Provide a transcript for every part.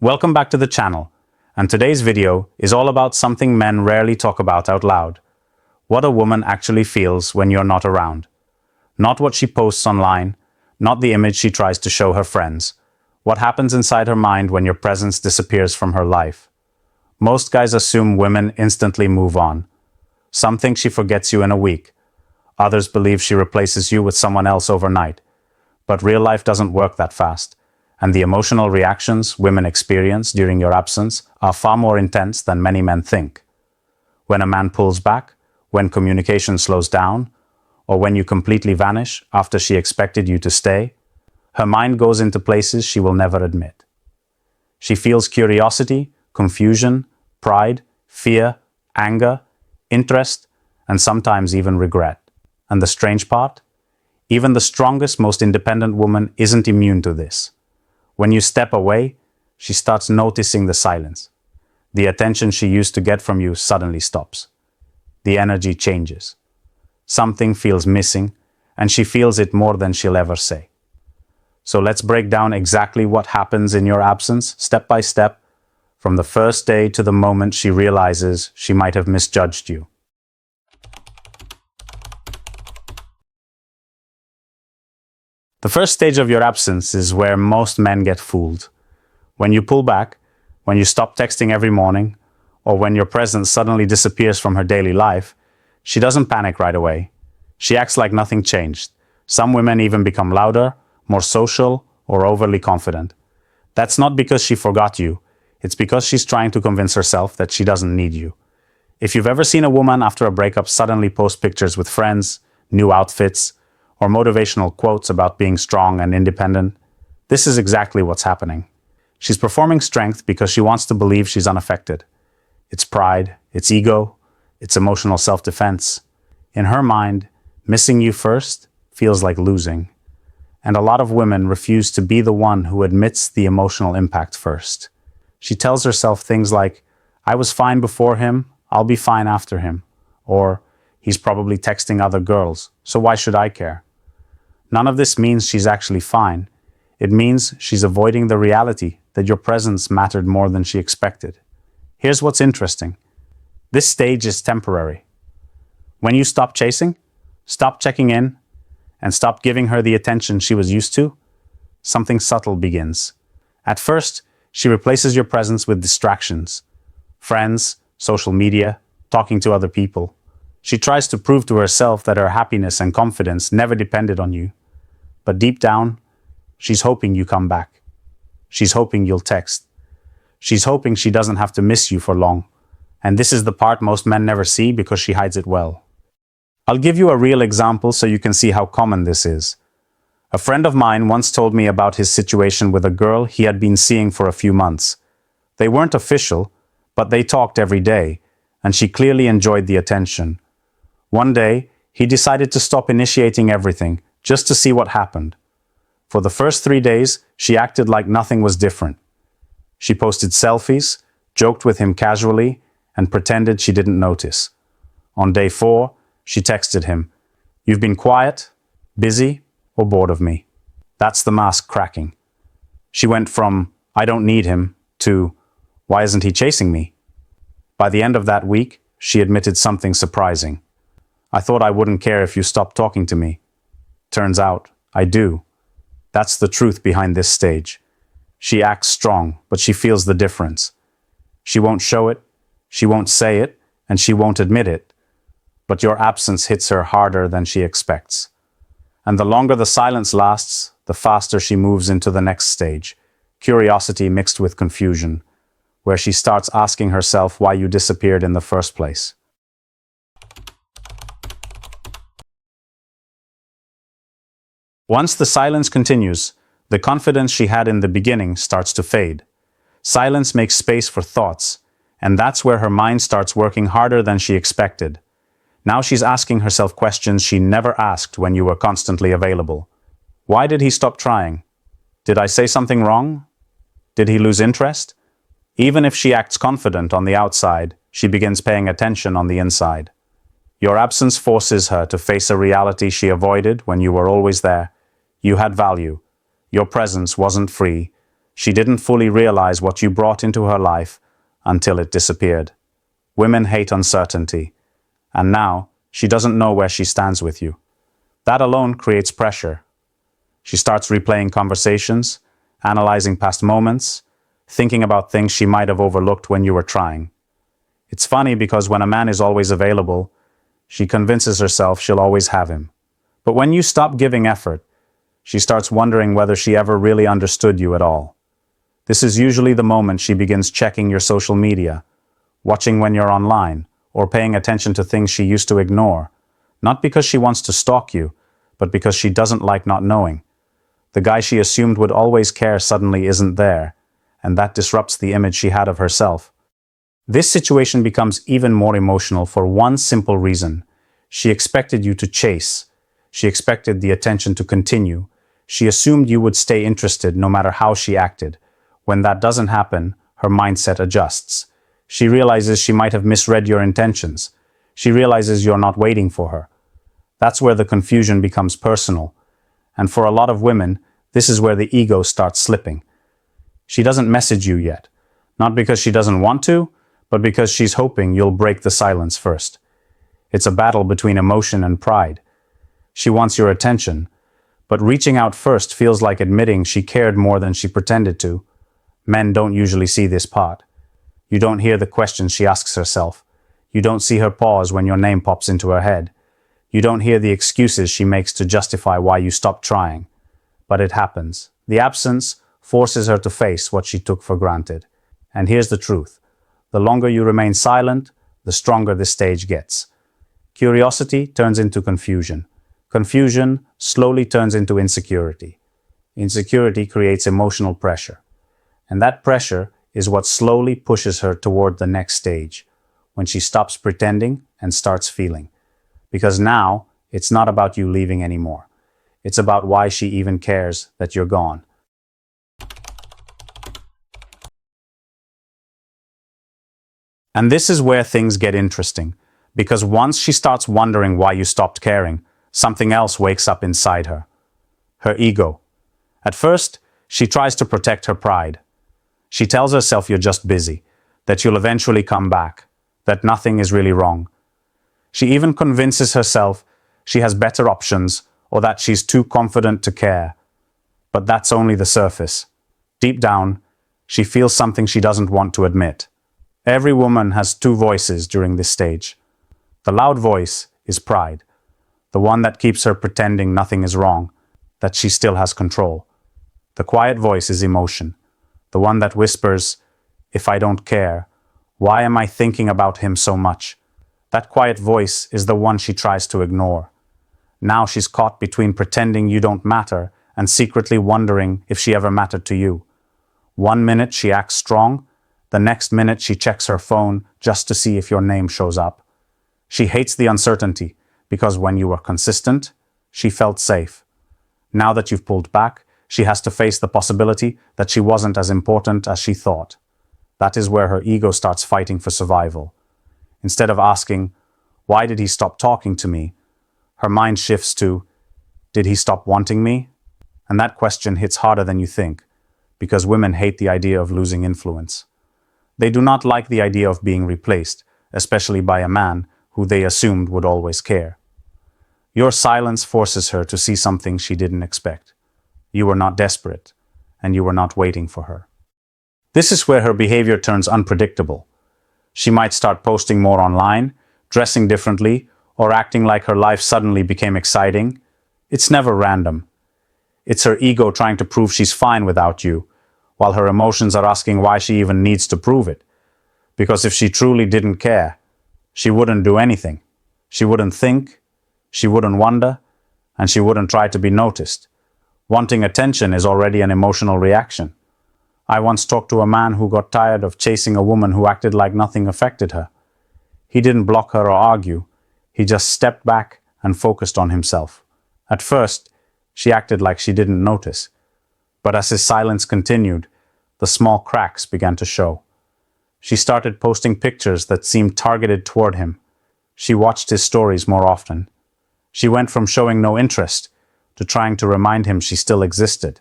Welcome back to the channel, and today's video is all about something men rarely talk about out loud. What a woman actually feels when you're not around. Not what she posts online, not the image she tries to show her friends. What happens inside her mind when your presence disappears from her life. Most guys assume women instantly move on. Some think she forgets you in a week. Others believe she replaces you with someone else overnight. But real life doesn't work that fast. And the emotional reactions women experience during your absence are far more intense than many men think. When a man pulls back, when communication slows down, or when you completely vanish after she expected you to stay, her mind goes into places she will never admit. She feels curiosity, confusion, pride, fear, anger, interest, and sometimes even regret. And the strange part? Even the strongest, most independent woman isn't immune to this. When you step away, she starts noticing the silence. The attention she used to get from you suddenly stops. The energy changes. Something feels missing, and she feels it more than she'll ever say. So let's break down exactly what happens in your absence, step by step, from the first day to the moment she realizes she might have misjudged you. The first stage of your absence is where most men get fooled. When you pull back, when you stop texting every morning, or when your presence suddenly disappears from her daily life, she doesn't panic right away. She acts like nothing changed. Some women even become louder, more social, or overly confident. That's not because she forgot you. It's because she's trying to convince herself that she doesn't need you. If you've ever seen a woman after a breakup suddenly post pictures with friends, new outfits, or motivational quotes about being strong and independent, this is exactly what's happening. She's performing strength because she wants to believe she's unaffected. It's pride, it's ego, it's emotional self-defense. In her mind, missing you first feels like losing. And a lot of women refuse to be the one who admits the emotional impact first. She tells herself things like, "I was fine before him, I'll be fine after him," or "He's probably texting other girls, so why should I care?" None of this means she's actually fine. It means she's avoiding the reality that your presence mattered more than she expected. Here's what's interesting. This stage is temporary. When you stop chasing, stop checking in, and stop giving her the attention she was used to, something subtle begins. At first, she replaces your presence with distractions. Friends, social media, talking to other people. She tries to prove to herself that her happiness and confidence never depended on you. But deep down, she's hoping you come back. She's hoping you'll text. She's hoping she doesn't have to miss you for long. And this is the part most men never see because she hides it well. I'll give you a real example so you can see how common this is. A friend of mine once told me about his situation with a girl he had been seeing for a few months. They weren't official, but they talked every day, and she clearly enjoyed the attention. One day, he decided to stop initiating everything, just to see what happened. For the first 3 days, she acted like nothing was different. She posted selfies, joked with him casually, and pretended she didn't notice. On day 4, she texted him, "You've been quiet, busy, or bored of me." That's the mask cracking. She went from, "I don't need him," to, "Why isn't he chasing me?" By the end of that week, she admitted something surprising. "I thought I wouldn't care if you stopped talking to me. Turns out, I do." That's the truth behind this stage. She acts strong, but she feels the difference. She won't show it, she won't say it, and she won't admit it. But your absence hits her harder than she expects. And the longer the silence lasts, the faster she moves into the next stage, curiosity mixed with confusion, where she starts asking herself why you disappeared in the first place. Once the silence continues, the confidence she had in the beginning starts to fade. Silence makes space for thoughts, and that's where her mind starts working harder than she expected. Now she's asking herself questions she never asked when you were constantly available. Why did he stop trying? Did I say something wrong? Did he lose interest? Even if she acts confident on the outside, she begins paying attention on the inside. Your absence forces her to face a reality she avoided when you were always there. You had value. Your presence wasn't free, She didn't fully realize what you brought into her life until it disappeared. Women hate uncertainty, and now she doesn't know where she stands with you. That alone creates pressure. She starts replaying conversations, analyzing past moments, thinking about things she might have overlooked when you were trying. It's funny because when a man is always available, she convinces herself she'll always have him. But when you stop giving effort, she starts wondering whether she ever really understood you at all. This is usually the moment she begins checking your social media, watching when you're online, or paying attention to things she used to ignore, not because she wants to stalk you, but because she doesn't like not knowing. The guy she assumed would always care suddenly isn't there, and that disrupts the image she had of herself. This situation becomes even more emotional for one simple reason. She expected you to chase. She expected the attention to continue. She assumed you would stay interested no matter how she acted. When that doesn't happen, her mindset adjusts. She realizes she might have misread your intentions. She realizes you're not waiting for her. That's where the confusion becomes personal. And for a lot of women, this is where the ego starts slipping. She doesn't message you yet. Not because she doesn't want to, but because she's hoping you'll break the silence first. It's a battle between emotion and pride. She wants your attention, but reaching out first feels like admitting she cared more than she pretended to. Men don't usually see this part. You don't hear the questions she asks herself. You don't see her pause when your name pops into her head. You don't hear the excuses she makes to justify why you stopped trying. But it happens. The absence forces her to face what she took for granted. And here's the truth. The longer you remain silent, the stronger this stage gets. Curiosity turns into confusion. Confusion slowly turns into insecurity. Insecurity creates emotional pressure. And that pressure is what slowly pushes her toward the next stage, when she stops pretending and starts feeling. Because now, it's not about you leaving anymore. It's about why she even cares that you're gone. And this is where things get interesting, because once she starts wondering why you stopped caring, something else wakes up inside her. Her ego. At first, she tries to protect her pride. She tells herself you're just busy, that you'll eventually come back, that nothing is really wrong. She even convinces herself she has better options or that she's too confident to care. But that's only the surface. Deep down, she feels something she doesn't want to admit. Every woman has two voices during this stage. The loud voice is pride, the one that keeps her pretending nothing is wrong, that she still has control. The quiet voice is emotion, the one that whispers, "If I don't care, why am I thinking about him so much?" That quiet voice is the one she tries to ignore. Now she's caught between pretending you don't matter and secretly wondering if she ever mattered to you. One minute she acts strong, the next minute she checks her phone just to see if your name shows up. She hates the uncertainty because when you were consistent, she felt safe. Now that you've pulled back, she has to face the possibility that she wasn't as important as she thought. That is where her ego starts fighting for survival. Instead of asking, "Why did he stop talking to me?" her mind shifts to, "Did he stop wanting me?" And that question hits harder than you think, because women hate the idea of losing influence. They do not like the idea of being replaced, especially by a man who they assumed would always care. Your silence forces her to see something she didn't expect. You were not desperate, and you were not waiting for her. This is where her behavior turns unpredictable. She might start posting more online, dressing differently, or acting like her life suddenly became exciting. It's never random. It's her ego trying to prove she's fine without you, while her emotions are asking why she even needs to prove it. Because if she truly didn't care, she wouldn't do anything. She wouldn't think, she wouldn't wonder, and she wouldn't try to be noticed. Wanting attention is already an emotional reaction. I once talked to a man who got tired of chasing a woman who acted like nothing affected her. He didn't block her or argue. He just stepped back and focused on himself. At first, she acted like she didn't notice. But as his silence continued, the small cracks began to show. She started posting pictures that seemed targeted toward him. She watched his stories more often. She went from showing no interest to trying to remind him she still existed.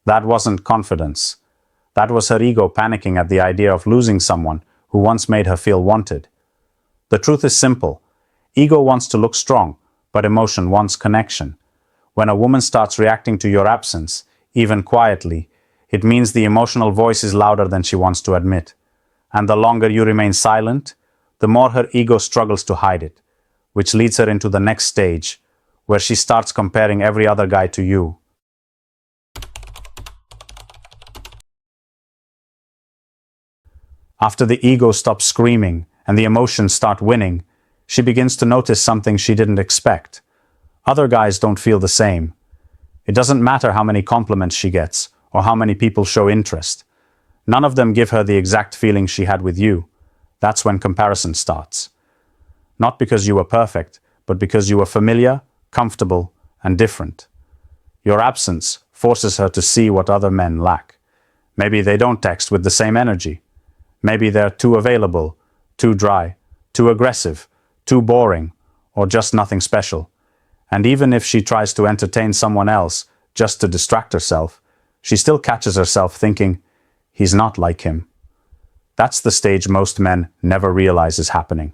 That wasn't confidence. That was her ego panicking at the idea of losing someone who once made her feel wanted. The truth is simple. Ego wants to look strong, but emotion wants connection. When a woman starts reacting to your absence, even quietly, it means the emotional voice is louder than she wants to admit. And the longer you remain silent, the more her ego struggles to hide it, which leads her into the next stage, where she starts comparing every other guy to you. After the ego stops screaming and the emotions start winning, she begins to notice something she didn't expect. Other guys don't feel the same. It doesn't matter how many compliments she gets or how many people show interest. None of them give her the exact feeling she had with you. That's when comparison starts. Not because you were perfect, but because you were familiar, comfortable, and different. Your absence forces her to see what other men lack. Maybe they don't text with the same energy. Maybe they're too available, too dry, too aggressive, too boring, or just nothing special. And even if she tries to entertain someone else just to distract herself, she still catches herself thinking, he's not like him. That's the stage most men never realize is happening.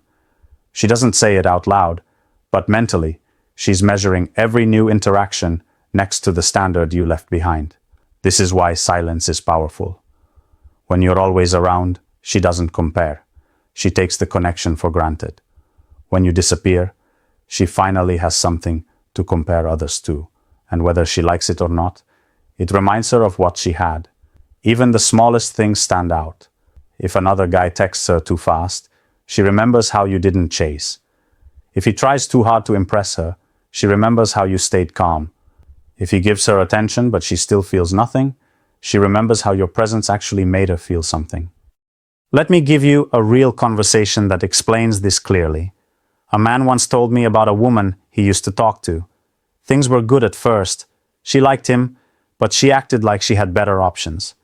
She doesn't say it out loud, but mentally, she's measuring every new interaction next to the standard you left behind. This is why silence is powerful. When you're always around, she doesn't compare. She takes the connection for granted. When you disappear, she finally has something to compare others to. And whether she likes it or not, it reminds her of what she had. Even the smallest things stand out. If another guy texts her too fast, she remembers how you didn't chase. If he tries too hard to impress her, she remembers how you stayed calm. If he gives her attention but she still feels nothing, she remembers how your presence actually made her feel something. Let me give you a real conversation that explains this clearly. A man once told me about a woman he used to talk to. Things were good at first. She liked him, but she acted like she had better options.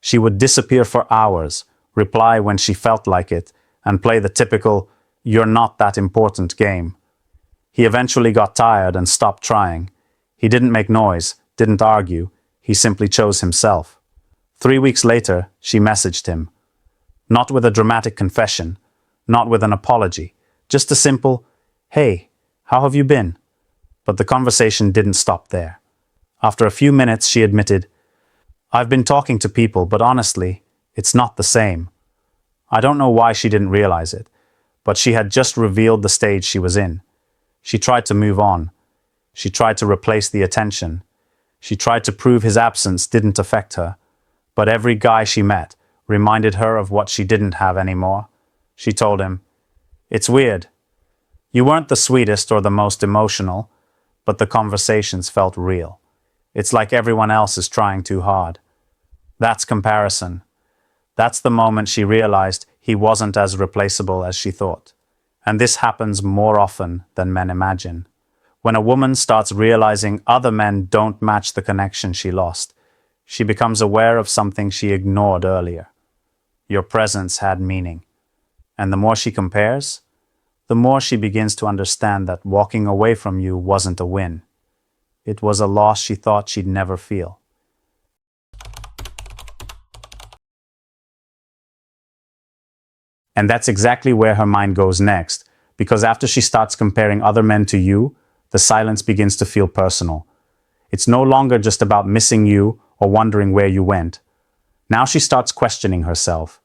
She would disappear for hours, reply when she felt like it, and play the typical, "you're not that important" game. He eventually got tired and stopped trying. He didn't make noise, didn't argue, he simply chose himself. 3 weeks later, she messaged him. Not with a dramatic confession, not with an apology, just a simple, "Hey, how have you been?" But the conversation didn't stop there. After a few minutes, she admitted, "I've been talking to people, but honestly, it's not the same." I don't know why she didn't realize it, but she had just revealed the stage she was in. She tried to move on. She tried to replace the attention. She tried to prove his absence didn't affect her. But every guy she met reminded her of what she didn't have anymore. She told him, "It's weird. You weren't the sweetest or the most emotional, but the conversations felt real. It's like everyone else is trying too hard." That's comparison. That's the moment she realized he wasn't as replaceable as she thought. And this happens more often than men imagine. When a woman starts realizing other men don't match the connection she lost, she becomes aware of something she ignored earlier. Your presence had meaning. And the more she compares, the more she begins to understand that walking away from you wasn't a win. It was a loss she thought she'd never feel. And that's exactly where her mind goes next, because after she starts comparing other men to you, the silence begins to feel personal. It's no longer just about missing you or wondering where you went. Now she starts questioning herself.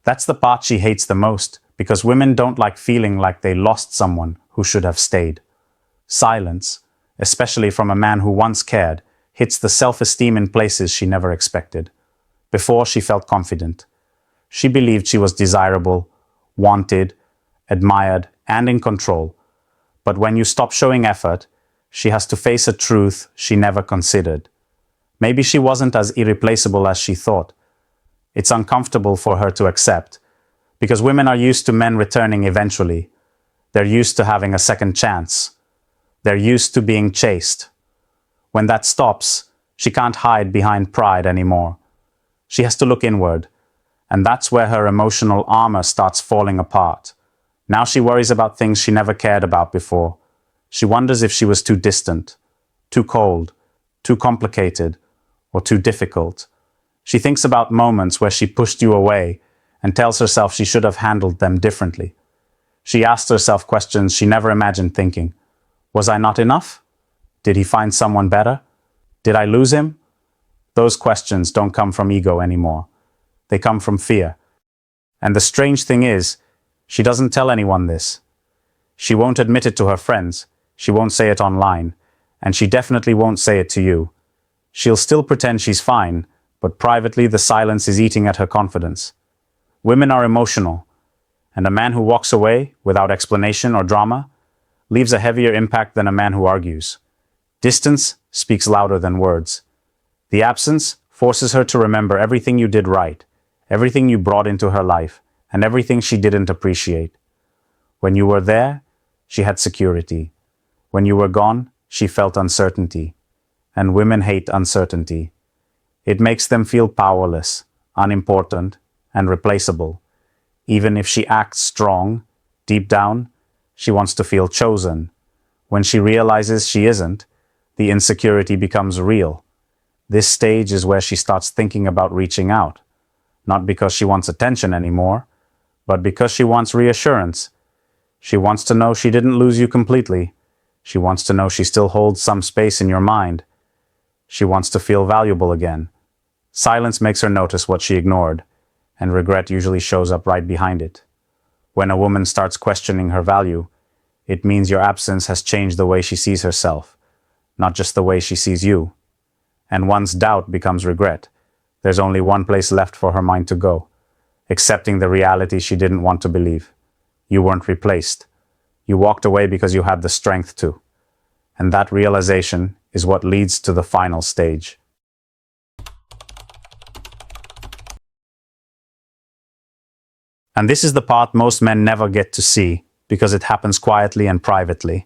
That's the part she hates the most, because women don't like feeling like they lost someone who should have stayed. Silence, especially from a man who once cared, hits the self-esteem in places she never expected. Before, she felt confident. She believed she was desirable, wanted, admired, and in control. But when you stop showing effort, she has to face a truth she never considered. Maybe she wasn't as irreplaceable as she thought. It's uncomfortable for her to accept, because women are used to men returning eventually. They're used to having a second chance. They're used to being chased. When that stops, she can't hide behind pride anymore. She has to look inward, and that's where her emotional armor starts falling apart. Now she worries about things she never cared about before. She wonders if she was too distant, too cold, too complicated, or too difficult. She thinks about moments where she pushed you away and tells herself she should have handled them differently. She asks herself questions she never imagined thinking. Was I not enough? Did he find someone better? Did I lose him? Those questions don't come from ego anymore. They come from fear. And the strange thing is, she doesn't tell anyone this. She won't admit it to her friends. She won't say it online. And she definitely won't say it to you. She'll still pretend she's fine, but privately the silence is eating at her confidence. Women are emotional, and a man who walks away without explanation or drama leaves a heavier impact than a man who argues. Distance speaks louder than words. The absence forces her to remember everything you did right, everything you brought into her life, and everything she didn't appreciate. When you were there, she had security. When you were gone, she felt uncertainty. And women hate uncertainty. It makes them feel powerless, unimportant, and replaceable. Even if she acts strong, deep down, she wants to feel chosen. When she realizes she isn't, the insecurity becomes real. This stage is where she starts thinking about reaching out. Not because she wants attention anymore, but because she wants reassurance. She wants to know she didn't lose you completely. She wants to know she still holds some space in your mind. She wants to feel valuable again. Silence makes her notice what she ignored, and regret usually shows up right behind it. When a woman starts questioning her value, it means your absence has changed the way she sees herself, not just the way she sees you. And once doubt becomes regret, there's only one place left for her mind to go, accepting the reality she didn't want to believe. You weren't replaced. You walked away because you had the strength to. And that realization is what leads to the final stage. And this is the part most men never get to see, because it happens quietly and privately.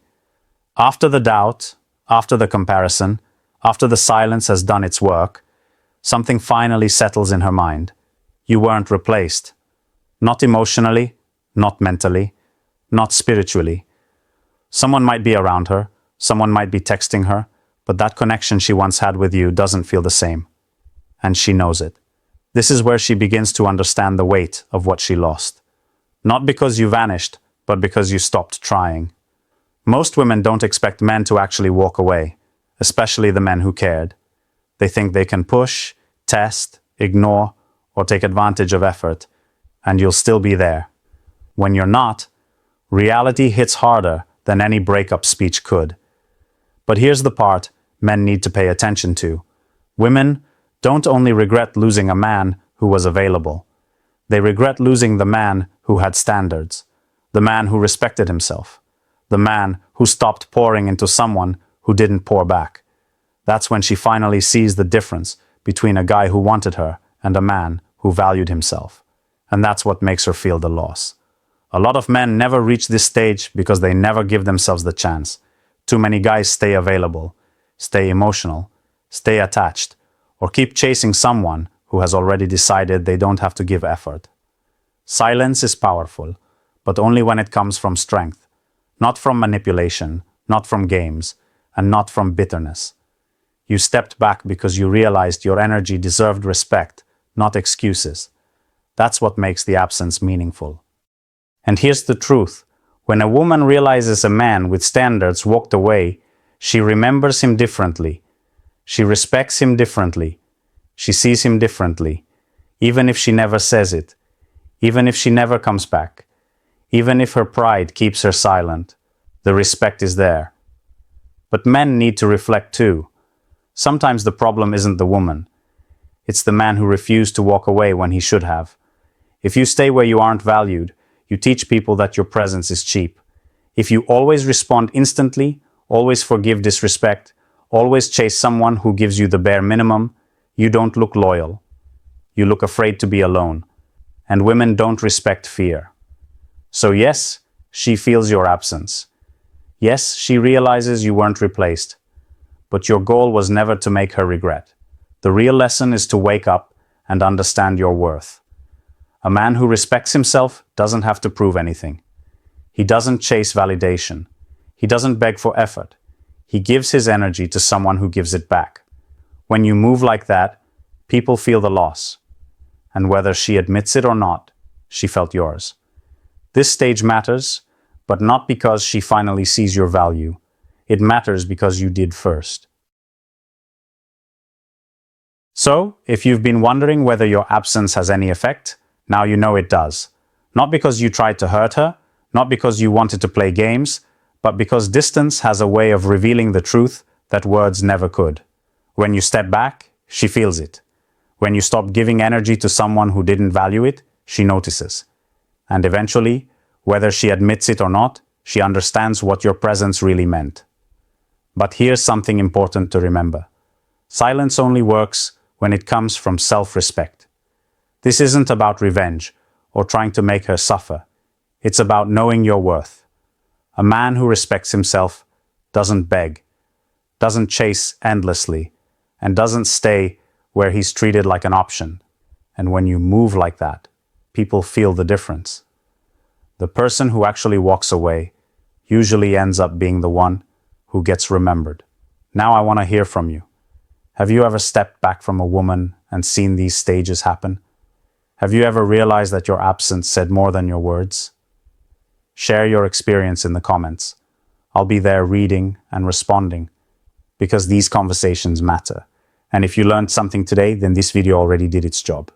After the doubt, after the comparison, after the silence has done its work, something finally settles in her mind. You weren't replaced. Not emotionally, not mentally, not spiritually. Someone might be around her, someone might be texting her, but that connection she once had with you doesn't feel the same. And she knows it. This is where she begins to understand the weight of what she lost. Not because you vanished, but because you stopped trying. Most women don't expect men to actually walk away, especially the men who cared. They think they can push, test, ignore, or take advantage of effort, and you'll still be there. When you're not, reality hits harder than any breakup speech could. But here's the part men need to pay attention to. Women don't only regret losing a man who was available. They regret losing the man who had standards, the man who respected himself, the man who stopped pouring into someone who didn't pour back. That's when she finally sees the difference between a guy who wanted her and a man who valued himself. And that's what makes her feel the loss. A lot of men never reach this stage because they never give themselves the chance. Too many guys stay available, stay emotional, stay attached, or keep chasing someone who has already decided they don't have to give effort. Silence is powerful, but only when it comes from strength, not from manipulation, not from games, and not from bitterness. You stepped back because you realized your energy deserved respect, not excuses. That's what makes the absence meaningful. And here's the truth. When a woman realizes a man with standards walked away, she remembers him differently. She respects him differently. She sees him differently, even if she never says it, even if she never comes back, even if her pride keeps her silent. The respect is there. But men need to reflect too. Sometimes the problem isn't the woman. It's the man who refused to walk away when he should have. If you stay where you aren't valued, you teach people that your presence is cheap. If you always respond instantly, always forgive disrespect, always chase someone who gives you the bare minimum, you don't look loyal. You look afraid to be alone. And women don't respect fear. So yes, she feels your absence. Yes, she realizes you weren't replaced. But your goal was never to make her regret. The real lesson is to wake up and understand your worth. A man who respects himself doesn't have to prove anything. He doesn't chase validation. He doesn't beg for effort. He gives his energy to someone who gives it back. When you move like that, People feel the loss. And whether she admits it or not, she felt yours. This stage matters, but not because she finally sees your value. It matters because you did first. So, if you've been wondering whether your absence has any effect, now you know it does. Not because you tried to hurt her, not because you wanted to play games, but because distance has a way of revealing the truth that words never could. When you step back, she feels it. When you stop giving energy to someone who didn't value it, she notices. And eventually, whether she admits it or not, she understands what your presence really meant. But here's something important to remember. Silence only works when it comes from self-respect. This isn't about revenge or trying to make her suffer. It's about knowing your worth. A man who respects himself doesn't beg, doesn't chase endlessly, and doesn't stay where he's treated like an option. And when you move like that, people feel the difference. The person who actually walks away usually ends up being the one who gets remembered. Now I want to hear from you. Have you ever stepped back from a woman and seen these stages happen? Have you ever realized that your absence said more than your words? Share your experience in the comments. I'll be there reading and responding because these conversations matter. And if you learned something today, then this video already did its job.